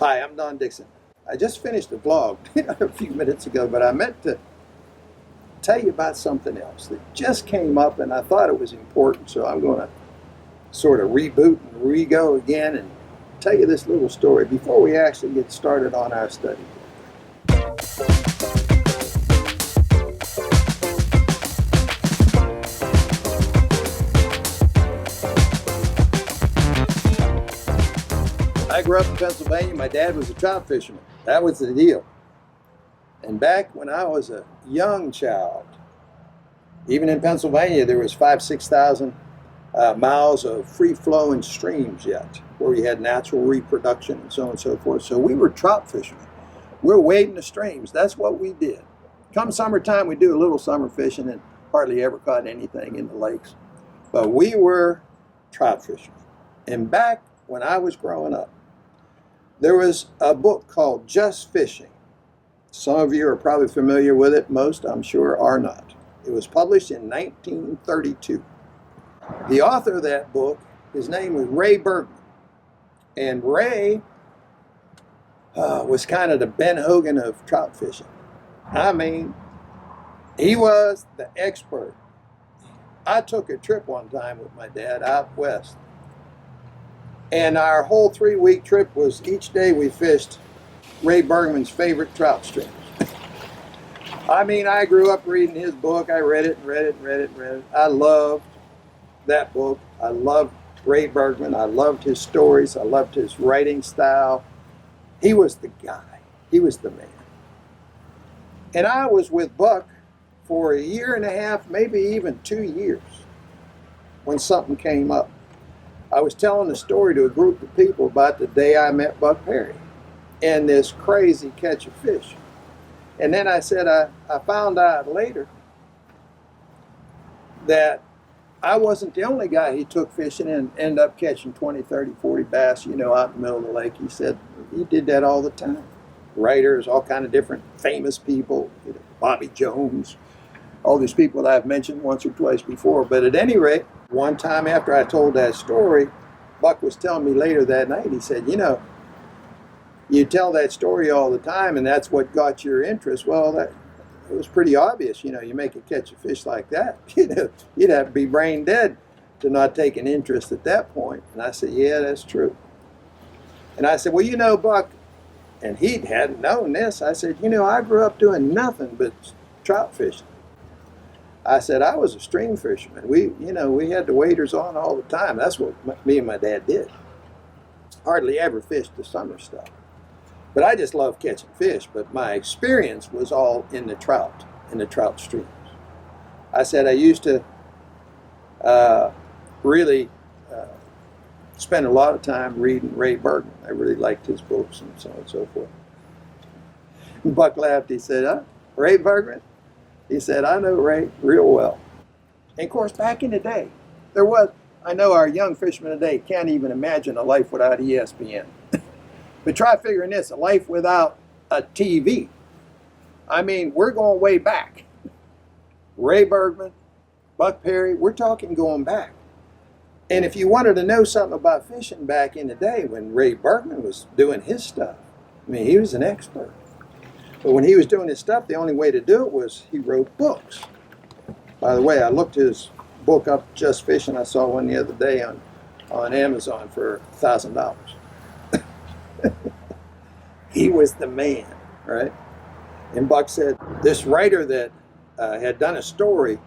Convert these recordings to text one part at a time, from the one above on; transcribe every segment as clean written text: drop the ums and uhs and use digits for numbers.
Hi, I'm Don Dickson. I just finished a vlog a few minutes ago, but I meant to tell you about something else that just came up and I thought it was important, so I'm going to sort of reboot and re-go again and tell you this little story before we actually get started on our study. I grew up in Pennsylvania. My dad was a trout fisherman. That was the deal. And back when I was a young child, even in Pennsylvania, there was 6,000 miles of free-flowing streams yet, where we had natural reproduction and so on and so forth. So we were trout fishermen. We're wading the streams. That's what we did. Come summertime, we do a little summer fishing and hardly ever caught anything in the lakes. But we were trout fishermen. And back when I was growing up, there was a book called Just Fishing. Some of you are probably familiar with it. Most, I'm sure, are not. It was published in 1932. The author of that book, his name was Ray Bergman. And Ray was kind of the Ben Hogan of trout fishing. I mean, he was the expert. I took a trip one time with my dad out west. And our whole 3-week trip was each day we fished Ray Bergman's favorite trout streams. I mean, I grew up reading his book. I read it and read it and read it and read it. I loved that book. I loved Ray Bergman. I loved his stories. I loved his writing style. He was the guy. He was the man. And I was with Buck for 1.5 years, maybe even 2 years, when something came up. I was telling a story to a group of people about the day I met Buck Perry and this crazy catch of fish. And then I said I found out later that I wasn't the only guy he took fishing and ended up catching 20, 30, 40 bass, out in the middle of the lake. He said he did that all the time. Writers, all kind of different famous people, Bobby Jones, all these people that I've mentioned once or twice before. But at any rate, one time after I told that story, Buck was telling me later that night, he said, you tell that story all the time and that's what got your interest. Well, it was pretty obvious. You make a catch a fish like that, you'd have to be brain dead to not take an interest at that point. And I said, yeah, that's true. And I said, well, Buck, and he hadn't known this. I said, I grew up doing nothing but trout fishing. I said, I was a stream fisherman. We had the waders on all the time. That's what me and my dad did. Hardly ever fished the summer stuff. But I just loved catching fish. But my experience was all in the trout streams. I said I used to really spend a lot of time reading Ray Bergman. I really liked his books and so on and so forth. And Buck laughed. He said, Ray Bergman? He said, I know Ray real well. And of course, back in the day, I know our young fishermen today can't even imagine a life without ESPN. But try figuring this, a life without a TV. I mean, we're going way back. Ray Bergman, Buck Perry, we're talking going back. And if you wanted to know something about fishing back in the day when Ray Bergman was doing his stuff, he was an expert. But when he was doing his stuff, the only way to do it was he wrote books. By the way, I looked his book up, Just Fishing. I saw one the other day on Amazon for $1,000. He was the man, right? And Buck said this writer that had done a story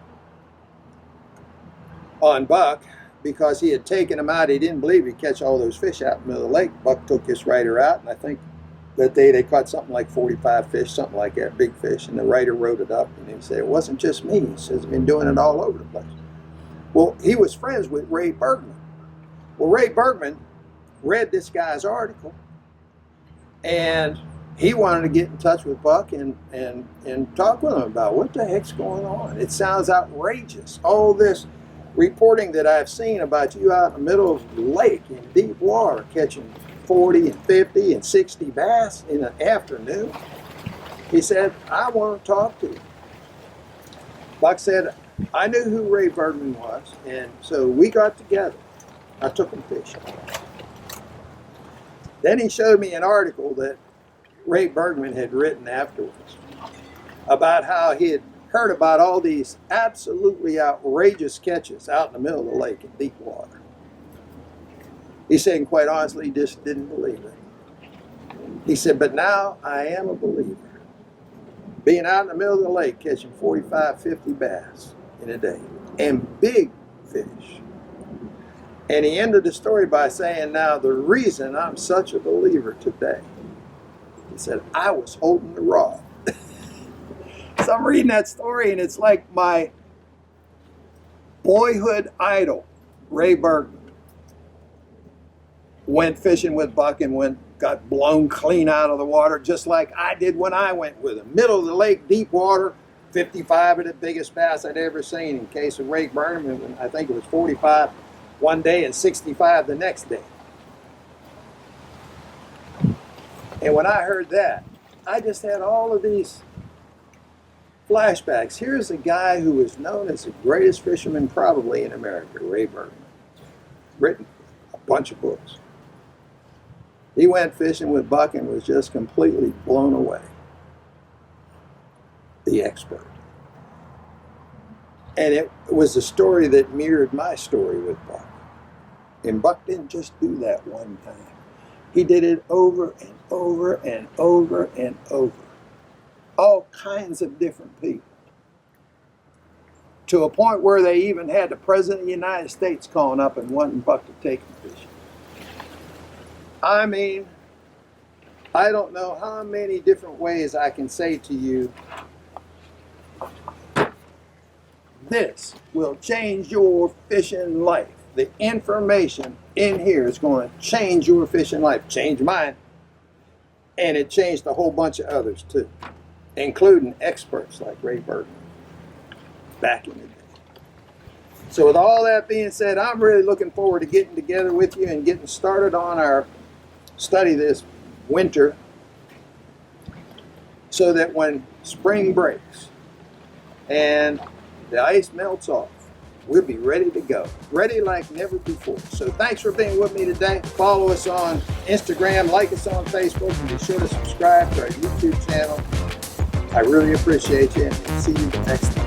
on Buck, because he had taken him out, he didn't believe he'd catch all those fish out in the middle of the lake. Buck took this writer out, and I think that day they caught something like 45 fish, something like that, big fish, and the writer wrote it up, and he said, it wasn't just me. He says, I've been doing it all over the place. Well, he was friends with Ray Bergman. Well, Ray Bergman read this guy's article, and he wanted to get in touch with Buck and talk with him about what the heck's going on. It sounds outrageous. All this reporting that I've seen about you out in the middle of the lake in deep water catching 40 and 50 and 60 bass in an afternoon. He said, I want to talk to you. Buck said, I knew who Ray Bergman was, and so we got together. I took him fishing. Then he showed me an article that Ray Bergman had written afterwards about how he had heard about all these absolutely outrageous catches out in the middle of the lake in deep water. He said, and quite honestly, he just didn't believe it. He said, but now I am a believer. Being out in the middle of the lake catching 45, 50 bass in a day, and big fish. And he ended the story by saying, now the reason I'm such a believer today, he said, I was holding the rod. So I'm reading that story, and it's like my boyhood idol, Ray Bergman, went fishing with Buck and got blown clean out of the water, just like I did when I went with him. Middle of the lake, deep water, 55 of the biggest bass I'd ever seen. In case of Ray Bergman, I think it was 45 one day and 65 the next day. And when I heard that, I just had all of these flashbacks. Here's a guy who is known as the greatest fisherman probably in America, Ray Bergman. Written a bunch of books. He went fishing with Buck and was just completely blown away. The expert. And it was a story that mirrored my story with Buck. And Buck didn't just do that one time. He did it over and over and over and over. All kinds of different people. To a point where they even had the President of the United States calling up and wanting Buck to take him fishing. I mean, I don't know how many different ways I can say to you, this will change your fishing life. The information in here is going to change your fishing life, change mine, and it changed a whole bunch of others too, including experts like Ray Bergman back in the day. So with all that being said, I'm really looking forward to getting together with you and getting started on our study this winter so that when spring breaks and the ice melts off, we'll be ready to go. Ready like never before. So thanks for being with me today. Follow us on Instagram, like us on Facebook, and be sure to subscribe to our YouTube channel. I really appreciate you, and see you next time.